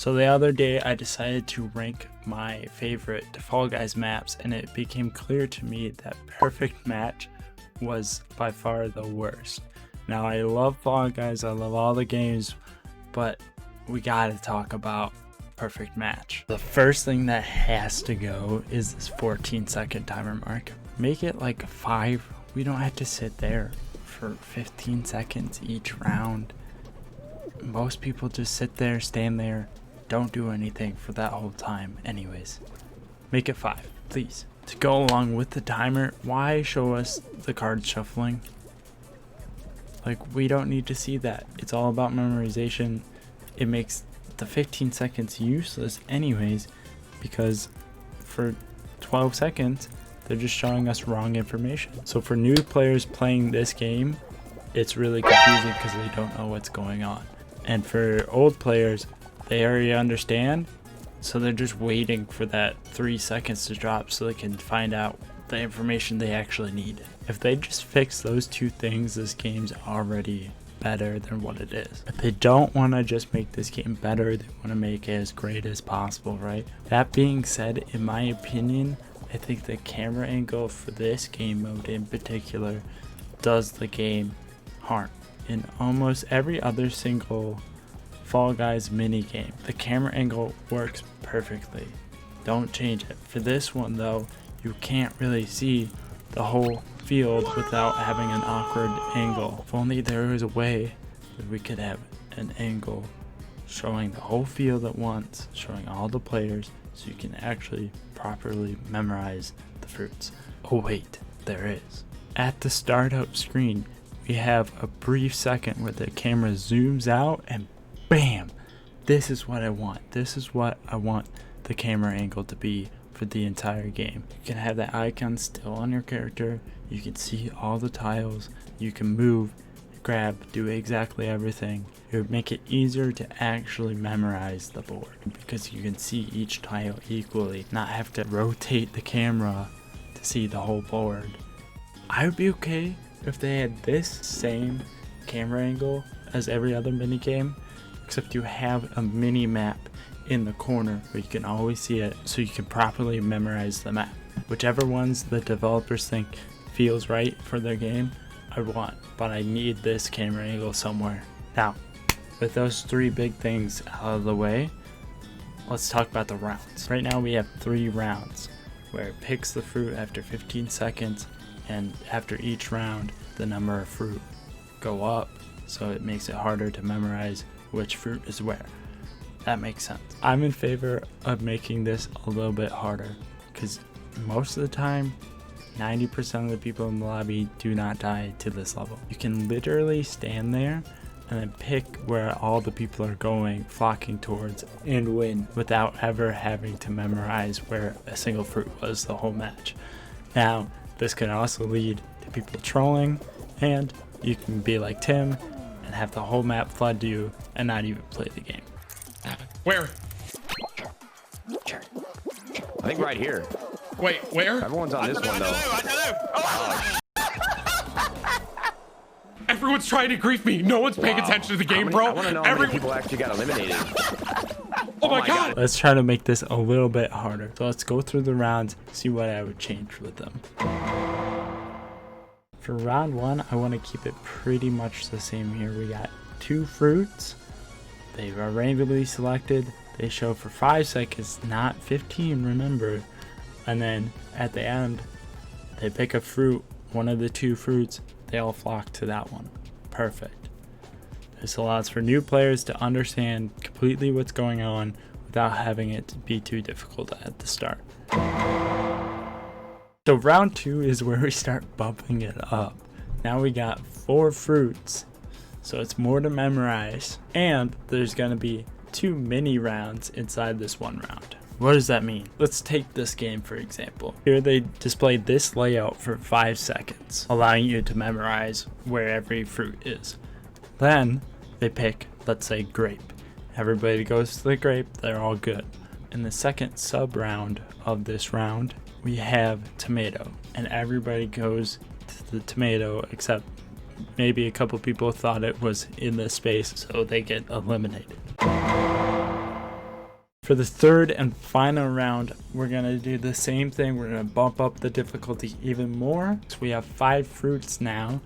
So the other day I decided to rank my favorite Fall Guys maps, and it became clear to me that Perfect Match was by far the worst. Now I love Fall Guys, I love all the games, but we gotta talk about Perfect Match. The first thing that has to go is this 14-second timer mark. Make it like 5. We don't have to sit there for 15 seconds each round. Most people just sit there, stand there, don't do anything for that whole time anyways. Make it 5, please. To go along with the timer, why show us the card shuffling? Like, we don't need to see that. It's all about memorization. It makes the 15 seconds useless anyways, because for 12 seconds they're just showing us wrong information. So for new players playing this game, it's really confusing because they don't know what's going on. And for old players, they already understand, so they're just waiting for that 3 seconds to drop so they can find out the information they actually need. If they just fix those two things, this game's already better than what it is. But they don't want to just make this game better, they want to make it as great as possible, right? That being said, in my opinion, I think the camera angle for this game mode in particular does the game harm. In almost every other single Fall Guys mini game, the camera angle works perfectly. Don't change it. For this one though, you can't really see the whole field without having an awkward angle. If only there was a way that we could have an angle showing the whole field at once, showing all the players, so you can actually properly memorize the fruits. Oh wait, there is. At the startup screen, we have a brief second where the camera zooms out and bam! This is what I want. This is what I want the camera angle to be for the entire game. You can have that icon still on your character. You can see all the tiles. You can move, grab, do exactly everything. It would make it easier to actually memorize the board because you can see each tile equally, not have to rotate the camera to see the whole board. I would be okay if they had this same camera angle as every other mini game, except you have a mini map in the corner where you can always see it, so you can properly memorize the map. Whichever ones the developers think feels right for their game, I want, but I need this camera angle somewhere. Now, with those 3 big things out of the way, let's talk about the rounds. Right now we have 3 rounds where it picks the fruit after 15 seconds, and after each round the number of fruit go up, so it makes it harder to memorize which fruit is where. That makes sense. I'm in favor of making this a little bit harder, because most of the time 90% of the people in the lobby do not die to this level. You can literally stand there and then pick where all the people are going, flocking towards, and win without ever having to memorize where a single fruit was the whole match. Now, this can also lead to people trolling, and you can be like Tim and have the whole map flood you and not even play the game. Where? I think right here. Wait, where? Everyone's on this one though. I don't know. Everyone's trying to grief me. No one's paying attention to the game, bro. I want to know how many people actually got eliminated. Oh my god. Let's try to make this a little bit harder. So let's go through the rounds, see what I would change with them. For round 1, I want to keep it pretty much the same here. We got 2 fruits. They are randomly selected. They show for 5 seconds, not 15, remember. And then at the end, they pick a fruit, one of the 2 fruits, they all flock to that one. Perfect. This allows for new players to understand completely what's going on without having it to be too difficult at the start. So round 2 is where we start bumping it up. Now we got 4 fruits, so it's more to memorize, and there's gonna be 2 mini rounds inside this one round. What does that mean? Let's take this game for example. Here they displayed this layout for 5 seconds, allowing you to memorize where every fruit is. Then they pick, let's say, grape. Everybody goes to the grape, they're all good. In the second sub round of this round, we have tomato, and everybody goes to the tomato except maybe a couple people thought it was in this space, so they get eliminated. For the third and final round, we're going to do the same thing. We're going to bump up the difficulty even more. So we have 5 fruits now,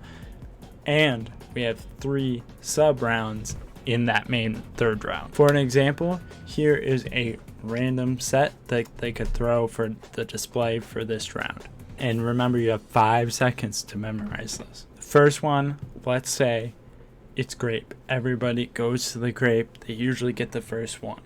and we have 3 sub rounds in that main third round. For an example, here is a random set that they could throw for the display for this round. And remember, you have 5 seconds to memorize this. The first one, let's say it's grape. Everybody goes to the grape. They usually get the first one.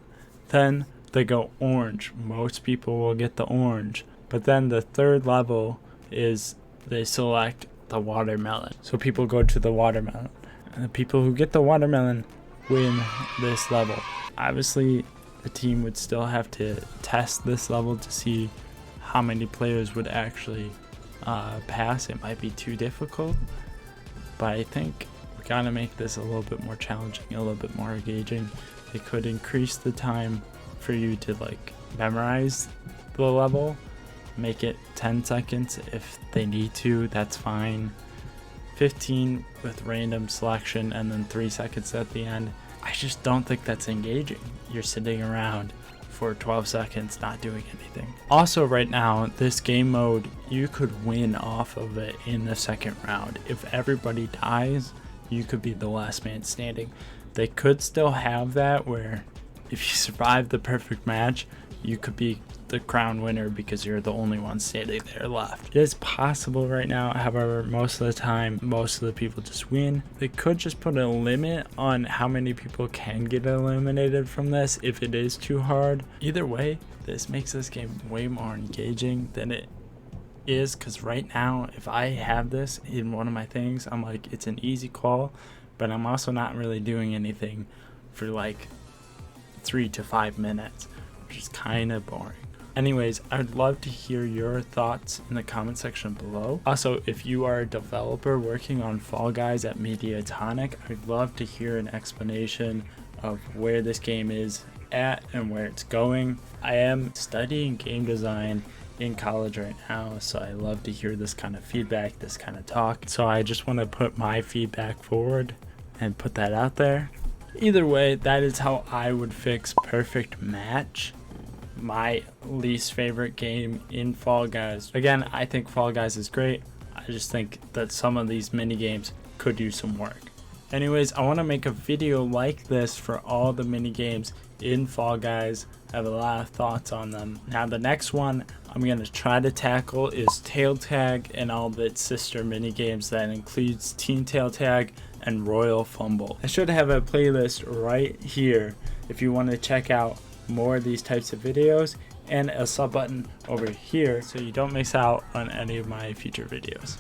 Then they go orange. Most people will get the orange. But then the third level is they select the watermelon. So people go to the watermelon. And the people who get the watermelon win this level. Obviously, the team would still have to test this level to see how many players would actually pass. It might be too difficult. But I think we gotta make this a little bit more challenging, a little bit more engaging. It could increase the time for you to like memorize the level, make it 10 seconds if they need to, that's fine. 15 with random selection and then 3 seconds at the end. I just don't think that's engaging. You're sitting around for 12 seconds not doing anything. Also right now, this game mode, you could win off of it in the second round. If everybody dies, you could be the last man standing. They could still have that where if you survive the perfect match, you could be the crown winner because you're the only one standing there left. It is possible right now, however, most of the time, most of the people just win. They could just put a limit on how many people can get eliminated from this if it is too hard. Either way, this makes this game way more engaging than it is, because right now, if I have this in one of my things, I'm like, it's an easy call, but I'm also not really doing anything for like 3 to 5 minutes, which is kind of boring. Anyways, I'd love to hear your thoughts in the comment section below. Also, if you are a developer working on Fall Guys at Mediatonic, I'd love to hear an explanation of where this game is at and where it's going. I am studying game design in college right now, so I love to hear this kind of feedback, this kind of talk. So I just want to put my feedback forward and put that out there. Either way, that is how I would fix Perfect Match, my least favorite game in Fall Guys. Again, I think Fall Guys is great. I just think that some of these mini games could use some work. Anyways, I want to make a video like this for all the mini games in Fall Guys. I have a lot of thoughts on them. Now the next one I'm going to try to tackle is Tail Tag and all of its sister mini games. That includes Team Tail Tag and Royal Fumble. I should have a playlist right here if you want to check out more of these types of videos, and a sub button over here so you don't miss out on any of my future videos.